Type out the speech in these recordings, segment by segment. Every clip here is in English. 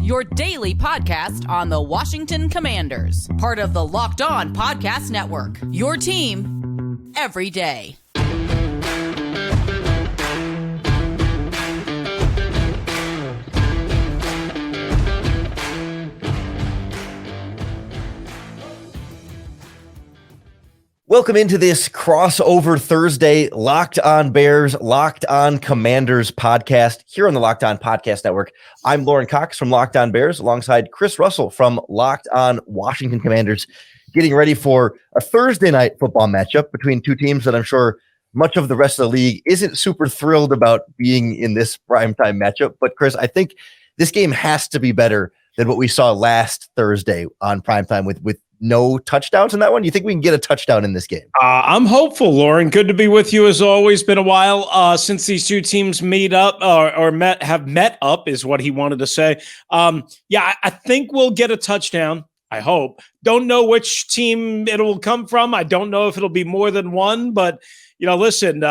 your daily podcast on the Washington Commanders. Part of the Locked On Podcast Network, your team every day. Welcome into this crossover Thursday Locked On Bears, Locked On Commanders podcast here on the Locked On Podcast Network. I'm Lauren Cox from Locked On Bears alongside Chris Russell from Locked On Washington Commanders, getting ready for a Thursday night football matchup between two teams that I'm sure much of the rest of the league isn't super thrilled about being in this primetime matchup. But Chris, I think this game has to be better than what we saw last Thursday on primetime with no touchdowns in that one. You think we can get a touchdown in this game? I'm hopeful, Lauren. Good to be with you as always. Been a while since these two teams meet up or have met up is what he wanted to say. I think we'll get a touchdown. I hope. Don't know which team it will come from. I don't know if it'll be more than one, but listen,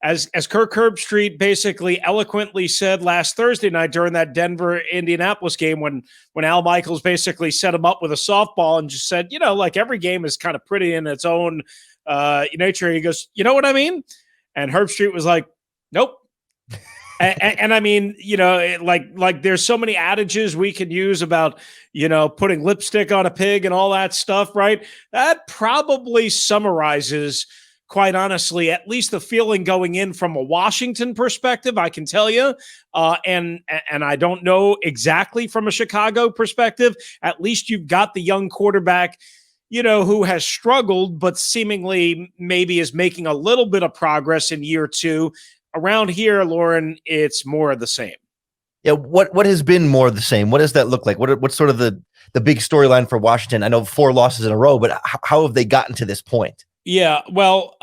as Kirk Herbstreit basically eloquently said last Thursday night during that Denver-Indianapolis game when Al Michaels basically set him up with a softball and just said, like every game is kind of pretty in its own nature. He goes, you know what I mean? And Herbstreit was like, nope. and I mean, like there's so many adages we could use about, putting lipstick on a pig and all that stuff, right? That probably summarizes, quite honestly, at least the feeling going in from a Washington perspective, I can tell you, and I don't know exactly from a Chicago perspective. At least you've got the young quarterback, who has struggled, but seemingly maybe is making a little bit of progress in year two. Around here, Lauren, it's more of the same. Yeah, what has been more of the same? What does that look like? What's sort of the big storyline for Washington? I know 4 losses in a row, but how have they gotten to this point? Yeah, well,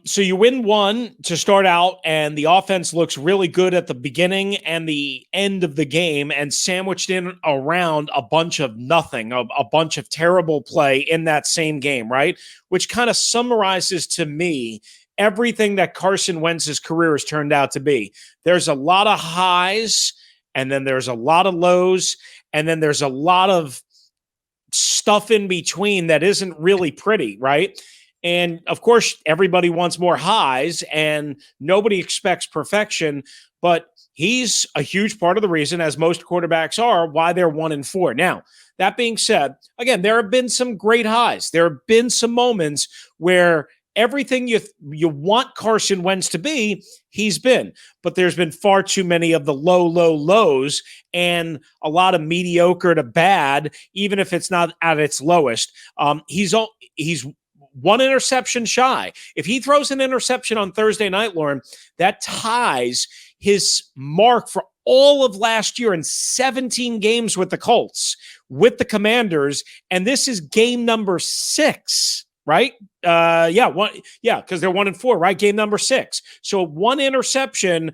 so you win one to start out, and the offense looks really good at the beginning and the end of the game, and sandwiched in around a bunch of nothing, a bunch of terrible play in that same game, right? Which kind of summarizes to me everything that Carson Wentz's career has turned out to be. There's a lot of highs, and then there's a lot of lows, and then there's a lot of stuff in between that isn't really pretty, right? And of course, everybody wants more highs and nobody expects perfection, but he's a huge part of the reason, as most quarterbacks are, why they're 1-4. Now, that being said, again, there have been some great highs. There have been some moments where everything you want Carson Wentz to be, he's been. But there's been far too many of the low lows and a lot of mediocre to bad, even if it's not at its lowest. He's one interception shy. If he throws an interception on Thursday night, Lauren, that ties his mark for all of last year in 17 games with the Colts, with the Commanders, and this is game number 6, right? Because they're 1-4, right? Game number 6. So one interception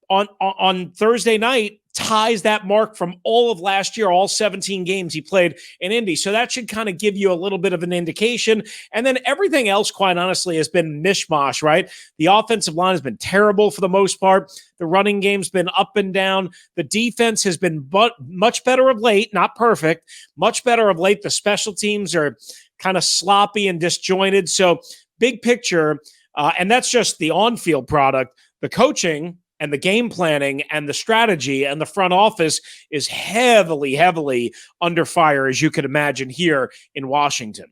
on Thursday night ties that mark from all of last year, all 17 games he played in Indy. So that should kind of give you a little bit of an indication. And then everything else, quite honestly, has been mishmash, right? The offensive line has been terrible for the most part. The running game's been up and down. The defense has been much better of late, not perfect, much better of late. The special teams are kind of sloppy and disjointed. So big picture, and that's just the on-field product. The coaching and the game planning and the strategy and the front office is heavily under fire, as you could imagine, here in Washington.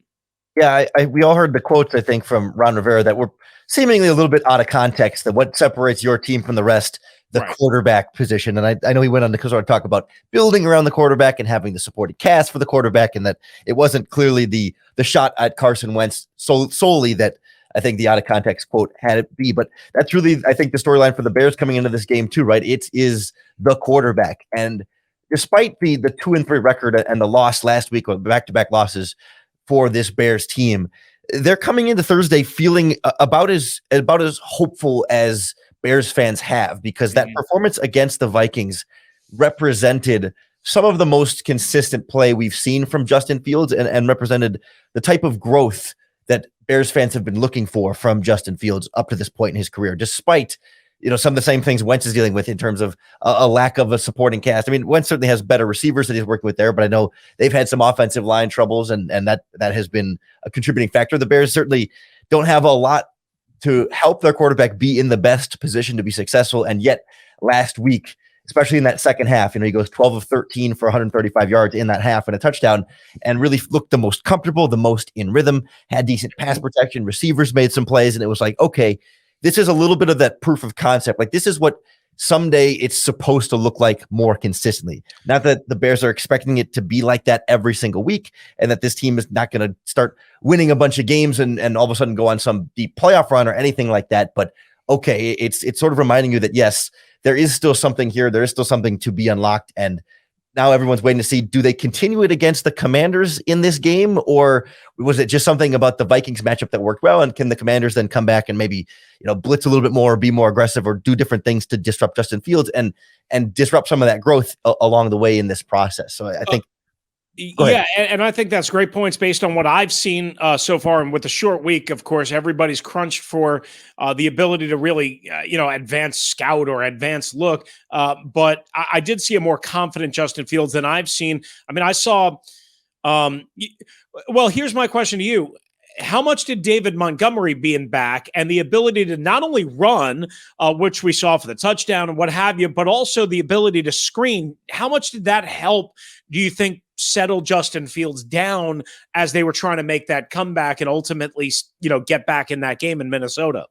Yeah, we all heard the quotes, I think, from Ron Rivera that were seemingly a little bit out of context, that what separates your team from the rest, the quarterback position. And I know he went on to sort of talk about building around the quarterback and having the supporting cast for the quarterback, and that it wasn't clearly the shot at Carson Wentz solely that I think the out of context quote had it be. But that's really, I think, the storyline for the Bears coming into this game too, right? It is the quarterback. And despite the 2-3 record and the loss last week, or back-to-back losses for this Bears team, they're coming into Thursday feeling about as hopeful as Bears fans have, because that performance against the Vikings represented some of the most consistent play we've seen from Justin Fields, and represented the type of growth that Bears fans have been looking for from Justin Fields up to this point in his career, despite some of the same things Wentz is dealing with in terms of a lack of a supporting cast. I mean, Wentz certainly has better receivers that he's working with there, but I know they've had some offensive line troubles, and that has been a contributing factor. The Bears certainly don't have a lot to help their quarterback be in the best position to be successful. And yet last week, especially in that second half, he goes 12 of 13 for 135 yards in that half and a touchdown, and really looked the most comfortable, the most in rhythm, had decent pass protection, receivers made some plays, and it was like, okay, this is a little bit of that proof of concept. Like, this is what someday it's supposed to look like more consistently. Not that the Bears are expecting it to be like that every single week, and that this team is not going to start winning a bunch of games and all of a sudden go on some deep playoff run or anything like that. But okay, it's sort of reminding you that, yes, there is still something here. There is still something to be unlocked. And now everyone's waiting to see, do they continue it against the Commanders in this game? Or was it just something about the Vikings matchup that worked well? And can the Commanders then come back and maybe, blitz a little bit more, or be more aggressive, or do different things to disrupt Justin Fields and disrupt some of that growth along the way in this process? So I think, yeah, and I think that's great points based on what I've seen so far. And with the short week, of course, everybody's crunched for the ability to really, advance scout or advance look. But I did see a more confident Justin Fields than I've seen. I mean, I saw well, here's my question to you. How much did David Montgomery being back and the ability to not only run, which we saw for the touchdown and what have you, but also the ability to screen, how much did that help, do you think, settle Justin Fields down as they were trying to make that comeback and ultimately, get back in that game in Minnesota?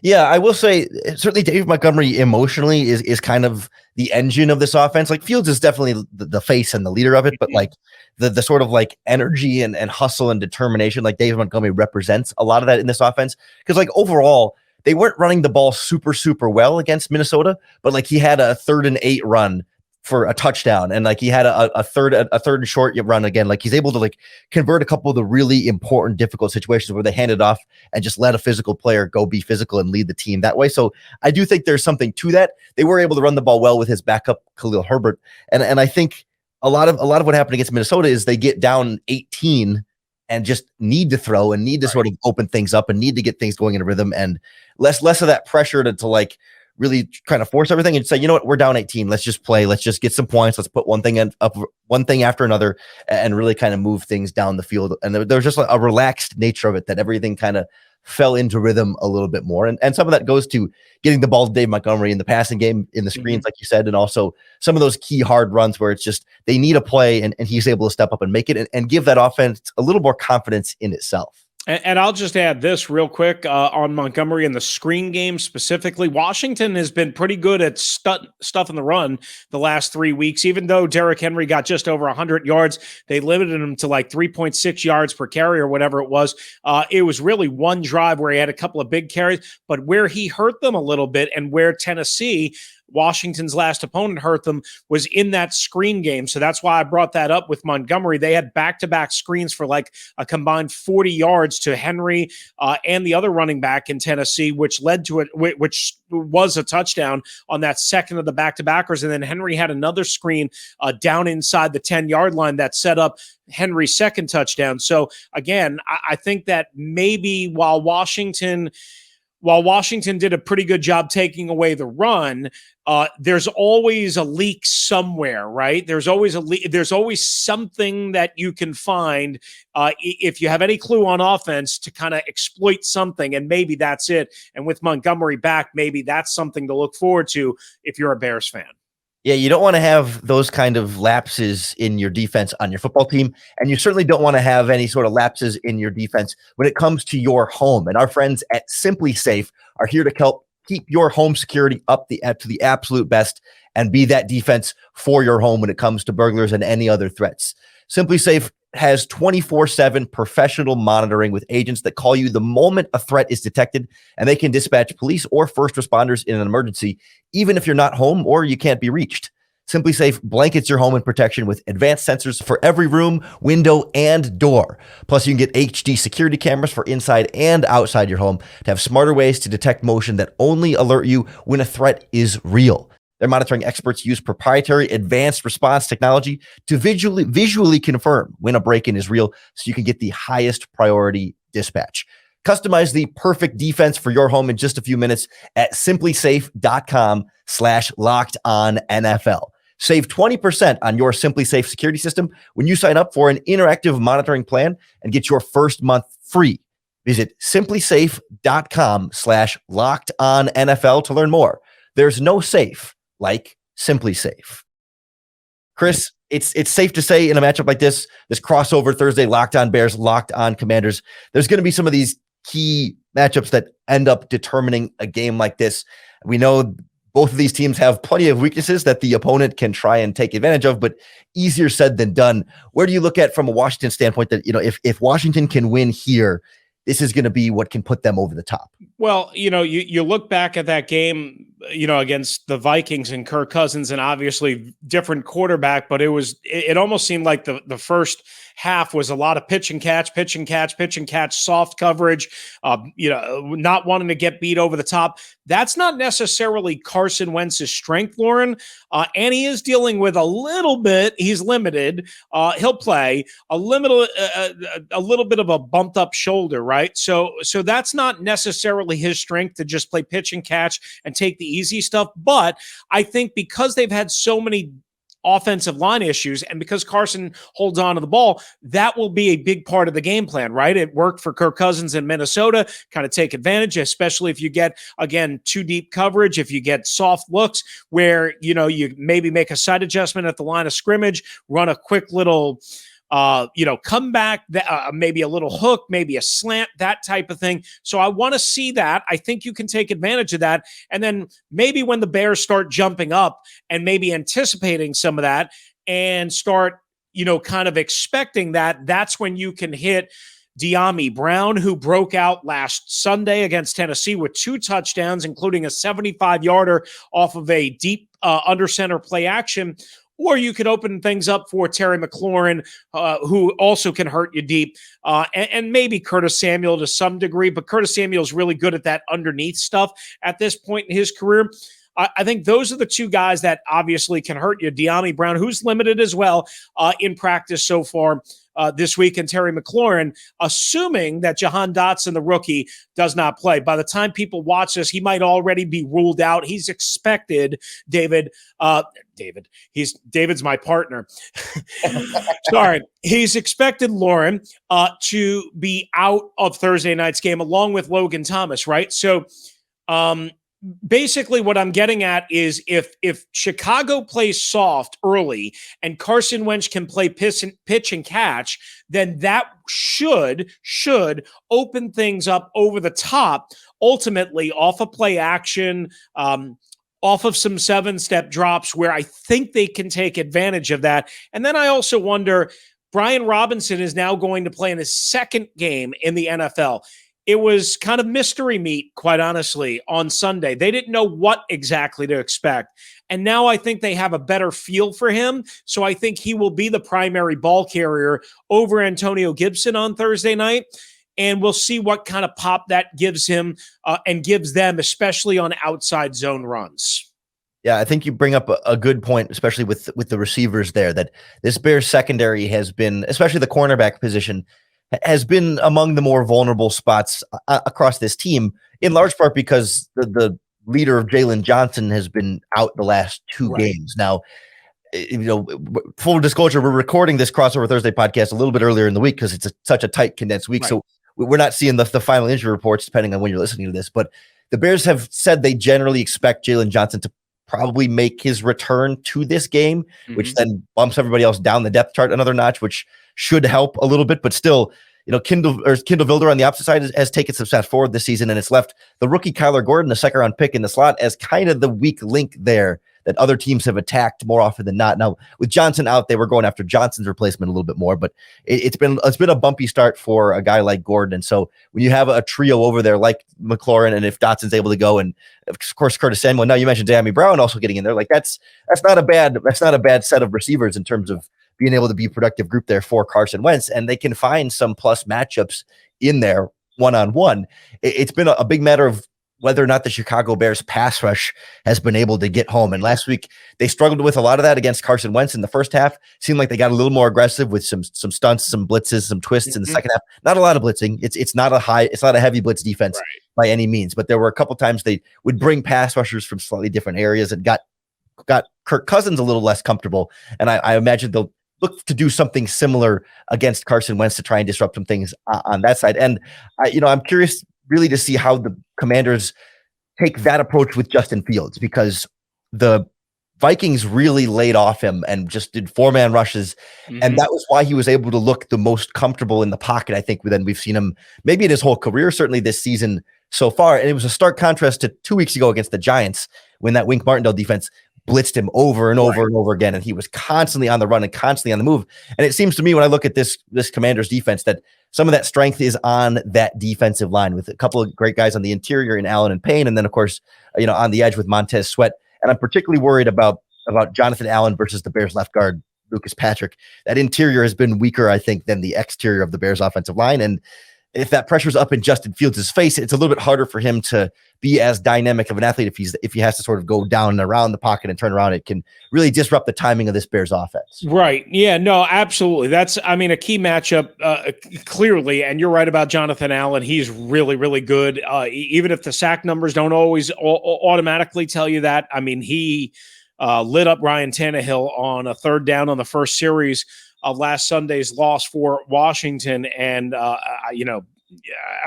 Yeah, I will say certainly Dave Montgomery emotionally is kind of the engine of this offense. Like, Fields is definitely the face and the leader of it, but like the sort of like energy and hustle and determination, like Dave Montgomery represents a lot of that in this offense. Because like overall, they weren't running the ball super, super well against Minnesota, but like he had a 3rd and 8 run for a touchdown, and like he had a third and short run again. Like, he's able to like convert a couple of the really important, difficult situations where they hand it off and just let a physical player go be physical and lead the team that way. So I do think there's something to that. They were able to run the ball well with his backup Khalil Herbert, and I think a lot of what happened against Minnesota is they get down 18 and just need to throw and need to sort of open things up and need to get things going in a rhythm, and less of that pressure to like really kind of force everything and say, you know what, we're down 18. Let's just play. Let's just get some points. Let's put one thing after another and really kind of move things down the field. And there's just a relaxed nature of it, that everything kind of fell into rhythm a little bit more. And some of that goes to getting the ball to Dave Montgomery in the passing game, in the screens, like you said, and also some of those key hard runs where it's just they need a play and he's able to step up and make it and give that offense a little more confidence in itself. And I'll just add this real quick on Montgomery and the screen game specifically. Washington has been pretty good at stuff in the run the last 3 weeks. Even though Derrick Henry got just over 100 yards, they limited him to like 3.6 yards per carry or whatever it was. It was really one drive where he had a couple of big carries, but where he hurt them a little bit and where Tennessee, Washington's last opponent, hurt them was in that screen game. So that's why I brought that up with Montgomery. They had back-to-back screens for like a combined 40 yards to Henry and the other running back in Tennessee, which led to it, which was a touchdown on that second of the back-to-backers. And then Henry had another screen down inside the 10-yard line that set up Henry's second touchdown. So again, I think that maybe while Washington did a pretty good job taking away the run, there's always a leak somewhere, right? There's always a leak. There's always something that you can find if you have any clue on offense to kind of exploit something, and maybe that's it. And with Montgomery back, maybe that's something to look forward to if you're a Bears fan. Yeah, you don't want to have those kind of lapses in your defense on your football team, and you certainly don't want to have any sort of lapses in your defense when it comes to your home. And our friends at Simply Safe are here to help keep your home security up to the absolute best and be that defense for your home when it comes to burglars and any other threats. Simply Safe has 24/7 professional monitoring with agents that call you the moment a threat is detected, and they can dispatch police or first responders in an emergency, even if you're not home or you can't be reached. Simply Safe blankets your home in protection with advanced sensors for every room, window, and door. Plus, you can get HD security cameras for inside and outside your home to have smarter ways to detect motion that only alert you when a threat is real. Their monitoring experts use proprietary advanced response technology to visually confirm when a break-in is real, so you can get the highest priority dispatch. Customize the perfect defense for your home in just a few minutes at simplysafe.com/lockedonnfl. Save 20% on your Simply Safe security system when you sign up for an interactive monitoring plan and get your first month free. Visit simplysafe.com/lockedonnfl to learn more. There's no safe like Simply Safe. Chris, it's safe to say in a matchup like this crossover Thursday, Locked On Bears, Locked On Commanders, there's going to be some of these key matchups that end up determining a game like this. We know both of these teams have plenty of weaknesses that the opponent can try and take advantage of, but easier said than done. Where do you look at from a Washington standpoint that, if Washington can win here, this is going to be what can put them over the top? Well, you look back at that game, against the Vikings and Kirk Cousins, and obviously different quarterback, but it almost seemed like the first half was a lot of pitch and catch, soft coverage, not wanting to get beat over the top. That's not necessarily Carson Wentz's strength, Lauren. And he is dealing with a little bit. He's limited. He'll play a little bit of a bumped up shoulder, right? So that's not necessarily his strength to just play pitch and catch and take the easy stuff. But I think because they've had so many offensive line issues and because Carson holds on to the ball, that will be a big part of the game plan, right? It worked for Kirk Cousins in Minnesota, kind of take advantage, especially if you get, again, too deep coverage, if you get soft looks where, you maybe make a side adjustment at the line of scrimmage, run a quick little come back, maybe a little hook, maybe a slant, that type of thing. So I want to see that. I think you can take advantage of that. And then maybe when the Bears start jumping up and maybe anticipating some of that and start, kind of expecting that, that's when you can hit De'Ami Brown, who broke out last Sunday against Tennessee with 2 touchdowns, including a 75-yarder off of a deep under center play action. Or you could open things up for Terry McLaurin, who also can hurt you deep, and maybe Curtis Samuel to some degree. But Curtis Samuel is really good at that underneath stuff at this point in his career. I think those are the 2 guys that obviously can hurt you. De'Ami Brown, who's limited as well in practice so far this week, and Terry McLaurin, assuming that Jahan Dotson, the rookie, does not play. By the time people watch this, he might already be ruled out. He's expected, David's my partner. Sorry. He's expected, Lauren, to be out of Thursday night's game along with Logan Thomas, right? So, basically what I'm getting at is if Chicago plays soft early and Carson Wentz can play pitch and catch, then that should open things up over the top, ultimately off of play action, off of some 7-step drops where I think they can take advantage of that. And then I also wonder, Brian Robinson is now going to play in his second game in the NFL. It was kind of mystery meat, quite honestly, on Sunday. They didn't know what exactly to expect. And now I think they have a better feel for him. So I think he will be the primary ball carrier over Antonio Gibson on Thursday night. And we'll see what kind of pop that gives him and gives them, especially on outside zone runs. Yeah, I think you bring up a good point, especially with the receivers there, that this Bears secondary has been, especially the cornerback position, has been among the more vulnerable spots across this team, in large part because the leader of Jalen Johnson has been out the last 2 games. Now, full disclosure, we're recording this Crossover Thursday podcast a little bit earlier in the week because it's such a tight, condensed week. Right. So we're not seeing the final injury reports, depending on when you're listening to this. But the Bears have said they generally expect Jalen Johnson to probably make his return to this game, which then bumps everybody else down the depth chart another notch, which should help a little bit, but still, Kindle Wilder on the opposite side has taken some steps forward this season, and it's left the rookie Kyler Gordon, the 2nd-round pick in the slot, as kind of the weak link there that other teams have attacked more often than not. Now, with Johnson out, they were going after Johnson's replacement a little bit more, but it's been a bumpy start for a guy like Gordon. And so when you have a trio over there like McLaurin, and if Dotson's able to go, and of course Curtis Samuel, now you mentioned De'Ami Brown also getting in there, like that's not a bad set of receivers in terms of being able to be a productive group there for Carson Wentz, and they can find some plus matchups in there one-on-one. It's been a big matter of whether or not the Chicago Bears pass rush has been able to get home. And last week they struggled with a lot of that against Carson Wentz in the first half. Seemed like they got a little more aggressive with some stunts, some blitzes, some twists in the second half. Not a lot of blitzing. It's not a heavy blitz defense by any means, but there were a couple times they would bring pass rushers from slightly different areas and got Kirk Cousins a little less comfortable. And I imagine they'll look to do something similar against Carson Wentz to try and disrupt some things on that side. And I'm curious really to see how the Commanders take that approach with Justin Fields, because the Vikings really laid off him and just did 4-man rushes. And that was why he was able to look the most comfortable in the pocket, I think, than we've seen him maybe in his whole career, certainly this season so far. And it was a stark contrast to 2 weeks ago against the Giants when that Wink Martindale defense blitzed him over and over and over again, and he was constantly on the run and constantly on the move. And it seems to me when I look at this Commanders defense that some of that strength is on that defensive line with a couple of great guys on the interior in Allen and Payne, and then of course on the edge with Montez Sweat. And I'm particularly worried about Jonathan Allen versus the Bears left guard Lucas Patrick. That interior has been weaker, I think, than the exterior of the Bears offensive line, and if that pressure's up in Justin Fields' face, it's a little bit harder for him to be as dynamic of an athlete if he has to sort of go down and around the pocket and turn around. It can really disrupt the timing of this Bears offense. Right. Yeah, no, absolutely. That's, a key matchup, clearly. And you're right about Jonathan Allen. He's really, really good. Even if the sack numbers don't always automatically tell you that. He lit up Ryan Tannehill on a third down on the first series of last Sunday's loss for Washington. And,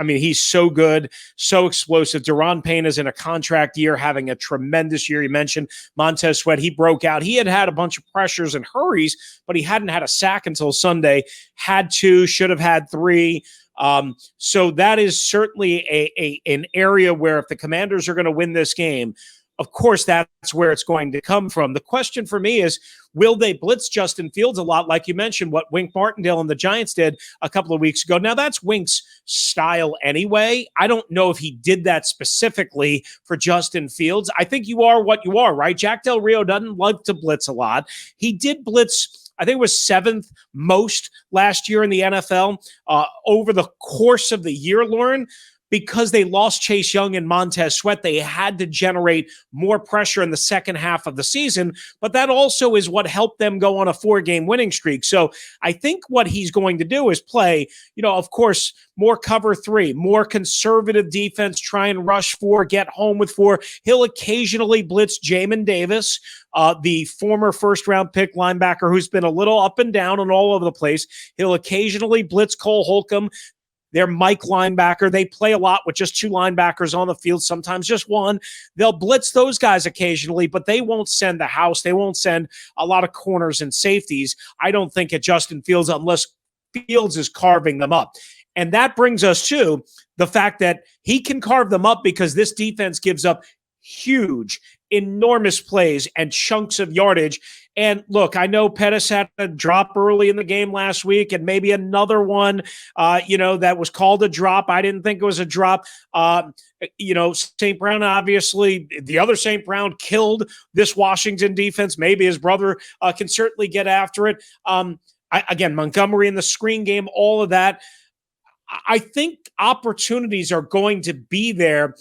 he's so good, so explosive. Daron Payne is in a contract year, having a tremendous year. You mentioned Montez Sweat. He broke out. He had a bunch of pressures and hurries, but he hadn't had a sack until Sunday. Had 2, should have had 3. So that is certainly an area where if the Commanders are going to win this game, of course, that's where it's going to come from. The question for me is, will they blitz Justin Fields a lot, like you mentioned, what Wink Martindale and the Giants did a couple of weeks ago? Now, that's Wink's style anyway. I don't know if he did that specifically for Justin Fields. I think you are what you are, right? Jack Del Rio doesn't like to blitz a lot. He did blitz, I think it was 7th most last year in the NFL over the course of the year, Lauren. Because they lost Chase Young and Montez Sweat, they had to generate more pressure in the second half of the season, but that also is what helped them go on a 4-game winning streak. So I think what he's going to do is play, of course, more cover 3, more conservative defense, try and rush 4, get home with 4. He'll occasionally blitz Jamin Davis, the former first-round pick linebacker who's been a little up and down and all over the place. He'll occasionally blitz Cole Holcomb, their Mike linebacker. They play a lot with just 2 linebackers on the field, sometimes just 1. They'll blitz those guys occasionally, but they won't send the house. They won't send a lot of corners and safeties, I don't think, at Justin Fields, unless Fields is carving them up. And that brings us to the fact that he can carve them up because this defense gives up huge, enormous plays and chunks of yardage. And look, I know Pettis had a drop early in the game last week and maybe another one, that was called a drop. I didn't think it was a drop. St. Brown, obviously, the other St. Brown killed this Washington defense. Maybe his brother can certainly get after it. Again, Montgomery in the screen game, all of that. I think opportunities are going to be there.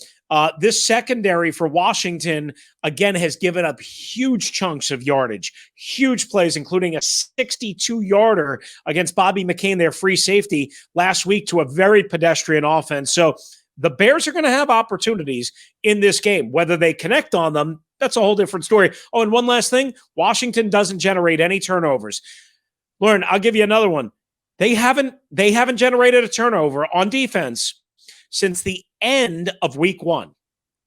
This secondary for Washington, again, has given up huge chunks of yardage, huge plays, including a 62-yarder against Bobby McCain, their free safety, last week to a very pedestrian offense. So the Bears are going to have opportunities in this game. Whether they connect on them, that's a whole different story. Oh, and one last thing, Washington doesn't generate any turnovers. Lauren, I'll give you another one. They haven't generated a turnover on defense since the end of week 1.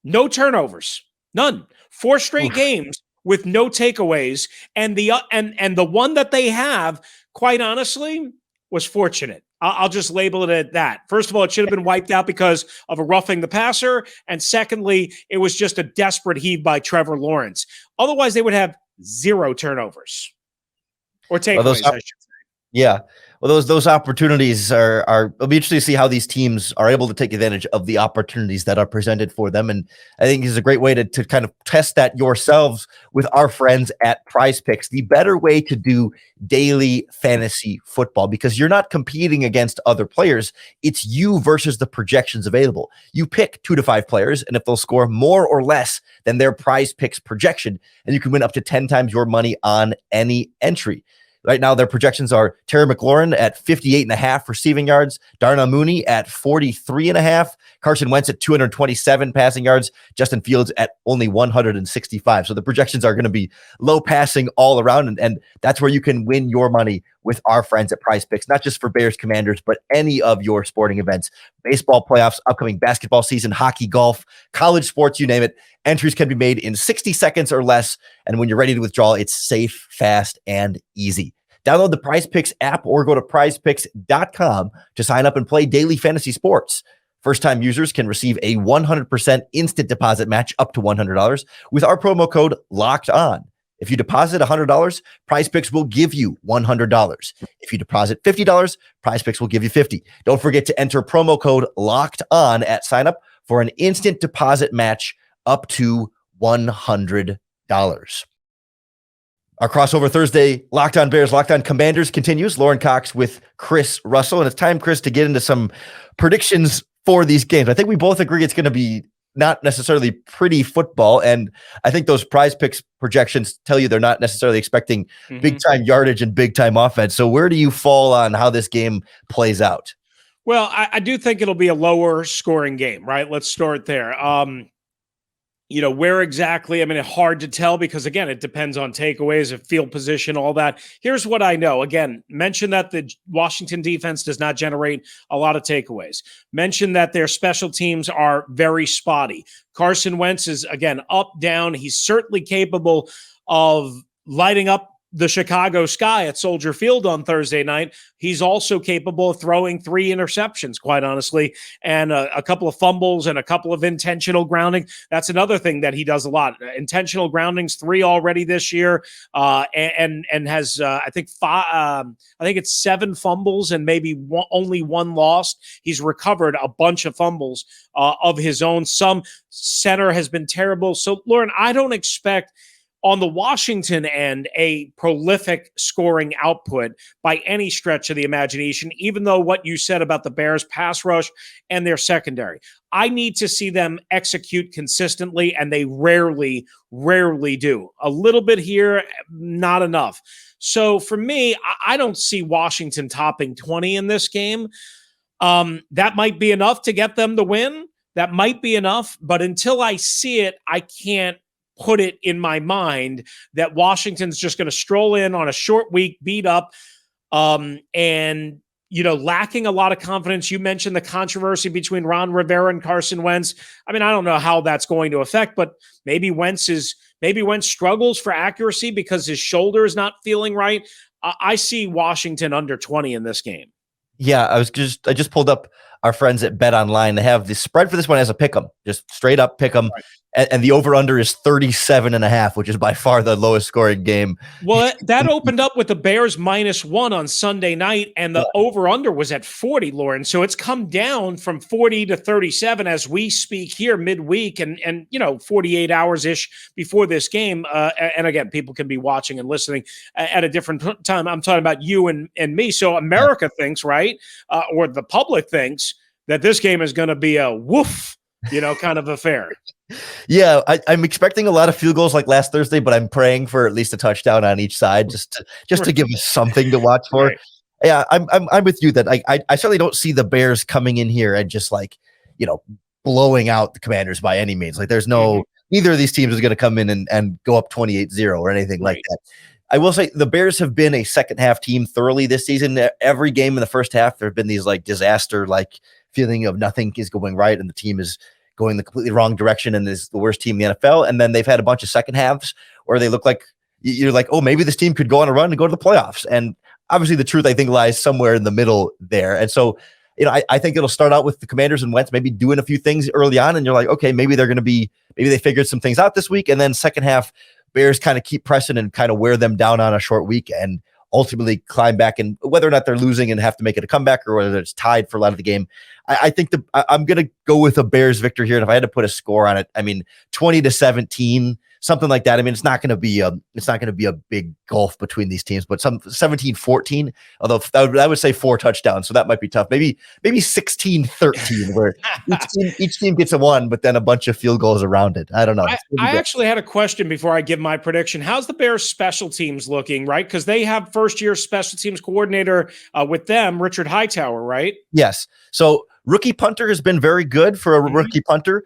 No turnovers, none. 4 straight games with no takeaways, and the one that they have, quite honestly, was fortunate. I'll just label it at that. First of all, it should have been wiped out because of a roughing the passer, and secondly, it was just a desperate heave by Trevor Lawrence. Otherwise, they would have 0 turnovers or takeaways, I should say. Yeah. Well, those opportunities are it'll be interesting to see how these teams are able to take advantage of the opportunities that are presented for them. And I think it's a great way to kind of test that yourselves with our friends at Prize Picks, the better way to do daily fantasy football, because you're not competing against other players. It's you versus the projections available. You pick 2 to 5 players, and if they'll score more or less than their Prize Picks projection, and you can win up to 10 times your money on any entry. Right now, their projections are Terry McLaurin at 58.5 receiving yards, Darnell Mooney at 43.5, Carson Wentz at 227 passing yards, Justin Fields at only 165. So the projections are going to be low passing all around, and that's where you can win your money with our friends at Prize Picks, not just for Bears Commanders, but any of your sporting events, baseball playoffs, upcoming basketball season, hockey, golf, college sports, you name it. Entries can be made in 60 seconds or less. And when you're ready to withdraw, it's safe, fast, and easy. Download the Prize Picks app or go to prizepicks.com to sign up and play daily fantasy sports. First-time users can receive a 100% instant deposit match up to $100 with our promo code Locked On. If you deposit $100, Prize Picks will give you $100. If you deposit $50, Prize Picks will give you $50. Don't forget to enter promo code Locked On at sign up for an instant deposit match up to $100. Our crossover Thursday Locked On Bears, Locked On Commanders continues. Lauren Cox with Chris Russell. And it's time, Chris, to get into some predictions for these games. I think we both agree it's going to be not necessarily pretty football. And I think those Prize Picks projections tell you they're not necessarily expecting big time yardage and big time offense. So where do you fall on how this game plays out? Well, I do think it'll be a lower scoring game, right? Let's start there. Where exactly? I mean, it's hard to tell because, again, it depends on takeaways, field position, all that. Here's what I know. Again, mention that the Washington defense does not generate a lot of takeaways. Mention that their special teams are very spotty. Carson Wentz is, again, up, down. He's certainly capable of lighting up the Chicago sky at Soldier Field on Thursday night. He's also capable of throwing 3 interceptions, quite honestly, and a couple of fumbles and a couple of intentional grounding. That's another thing that he does a lot. Intentional groundings, 3 already this year, and has I think it's 7 fumbles and maybe only 1 lost. He's recovered a bunch of fumbles of his own. Some center has been terrible. So, Lauren, I don't expect on the Washington end a prolific scoring output by any stretch of the imagination, even though what you said about the Bears pass rush and their secondary. I need to see them execute consistently, and they rarely do. A little bit here, not enough. So for me, I don't see Washington topping 20 in this game. That might be enough to get them the win. That might be enough, but until I see it, I can't put it in my mind that Washington's just going to stroll in on a short week, beat up, and lacking a lot of confidence. You mentioned the controversy between Ron Rivera and Carson Wentz. I mean, I don't know how that's going to affect, but maybe Wentz struggles for accuracy because his shoulder is not feeling right. I see Washington under 20 in this game. Yeah, I just pulled up our friends at Bet Online. They have the spread for this one as a pick 'em, just straight up pick 'em. Right. And the over-under is 37.5, which is by far the lowest scoring game. Well, that opened up with the Bears -1 on Sunday night, and the over-under was at 40, Lauren. So it's come down from 40 to 37 as we speak here midweek and 48 hours-ish before this game. And again, people can be watching and listening at a different time. I'm talking about you and me. So America thinks, right, or the public thinks that this game is going to be a woof, kind of affair. Yeah, I'm expecting a lot of field goals like last Thursday, but I'm praying for at least a touchdown on each side, just to give us something to watch for. Right. Yeah, I'm with you that I certainly don't see the Bears coming in here and just blowing out the Commanders by any means. Like there's neither of these teams is going to come in and go up 28-0 or anything like that. I will say the Bears have been a second half team thoroughly this season. Every game in the first half, there have been these disaster feeling of nothing is going right and the team is going the completely wrong direction and is the worst team in the NFL. And then they've had a bunch of second halves where they look like you're like, oh, maybe this team could go on a run and go to the playoffs. And obviously the truth I think lies somewhere in the middle there. And so, I think it'll start out with the Commanders and Wentz maybe doing a few things early on. And you're like, okay, maybe they figured some things out this week. And then second half Bears kind of keep pressing and kind of wear them down on a short week. And ultimately climb back, and whether or not they're losing and have to make it a comeback or whether it's tied for a lot of the game. I think I'm going to go with a Bears victory here. And if I had to put a score on it, 20-17, something like that. It's not going to be a big gulf between these teams, but some 17-14, although I would say 4 touchdowns. So that might be tough. Maybe 16-13 where each team gets a 1, but then a bunch of field goals around it. I don't know. I actually had a question before I give my prediction. How's the Bears special teams looking, right? Because they have first-year special teams coordinator with them, Richard Hightower, right? Yes. So rookie punter has been very good for a rookie punter.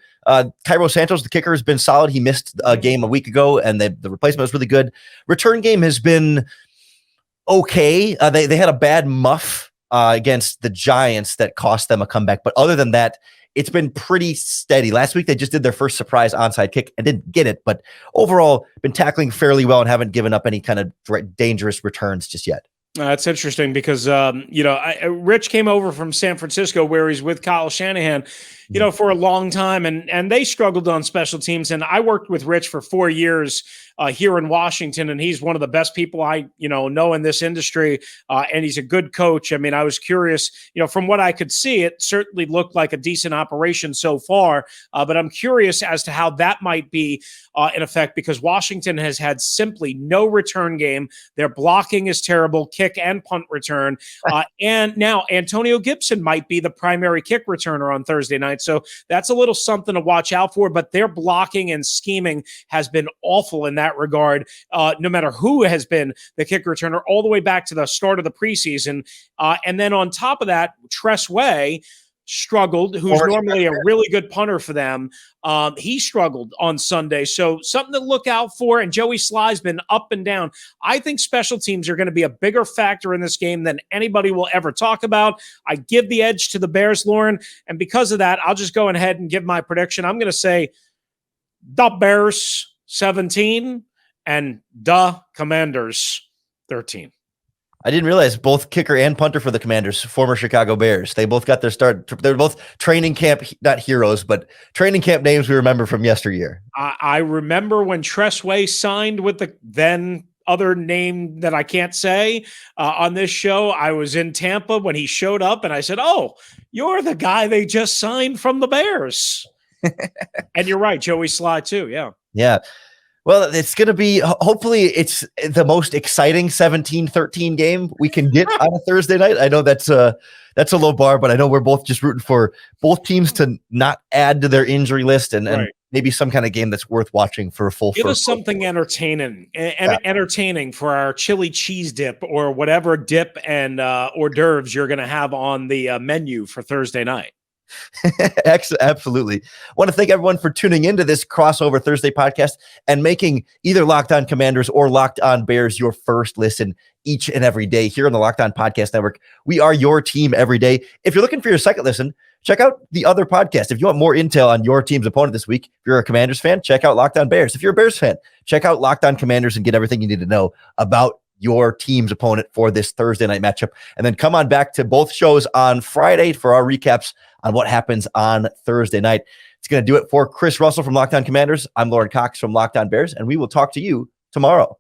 Cairo Santos, the kicker, has been solid. He missed a game a week ago, and the replacement was really good. Return game has been okay. They had a bad muff against the Giants that cost them a comeback. But other than that, it's been pretty steady. Last week, they just did their first surprise onside kick and didn't get it. But overall, been tackling fairly well and haven't given up any kind of dangerous returns just yet. That's interesting because, Rich came over from San Francisco where he's with Kyle Shanahan, for a long time, and they struggled on special teams. And I worked with Rich for 4 years here in Washington, and he's one of the best people I, know in this industry. And he's a good coach. I was curious, from what I could see, it certainly looked like a decent operation so far. But I'm curious as to how that might be in effect, because Washington has had simply no return game. Their blocking is terrible, kick and punt return. And now Antonio Gibson might be the primary kick returner on Thursday night. So that's a little something to watch out for. But their blocking and scheming has been awful in that regard, no matter who has been the kick returner all the way back to the start of the preseason. And then on top of that, Tress Way struggled, who's normally a really good punter for them. He struggled on Sunday. So something to look out for. And Joey Sly's been up and down. I think special teams are going to be a bigger factor in this game than anybody will ever talk about. I give the edge to the Bears, Lauren. And because of that, I'll just go ahead and give my prediction. I'm going to say the Bears 17 and the Commanders 13. I didn't realize both kicker and punter for the Commanders, former Chicago Bears. They both got their start. They're both training camp, not heroes, but training camp names we remember from yesteryear. I remember when Tress Way signed with the then other name that I can't say on this show. I was in Tampa when he showed up, and I said, "Oh, you're the guy they just signed from the Bears." And you're right, Joey Sly too. Yeah. Yeah. Well, it's going to be, hopefully it's the most exciting 17-13 game we can get on a Thursday night. I know that's a low bar, but I know we're both just rooting for both teams to not add to their injury list and maybe some kind of game that's worth watching for a full. Give us something entertaining for our chili cheese dip or whatever dip and hors d'oeuvres you're going to have on the menu for Thursday night. Absolutely. I want to thank everyone for tuning into this crossover Thursday podcast and making either Locked On Commanders or Locked On Bears your first listen each and every day here on the Locked On Podcast Network. We are your team every day. If you're looking for your second listen, check out the other podcast. If you want more intel on your team's opponent this week, if you're a Commanders fan, check out Locked On Bears. If you're a Bears fan, check out Locked On Commanders and get everything you need to know about your team's opponent for this Thursday night matchup. And then come on back to both shows on Friday for our recaps on what happens on Thursday night. It's going to do it for Chris Russell from Locked On Commanders. I'm Lauren Cox from Locked On Bears, and we will talk to you tomorrow.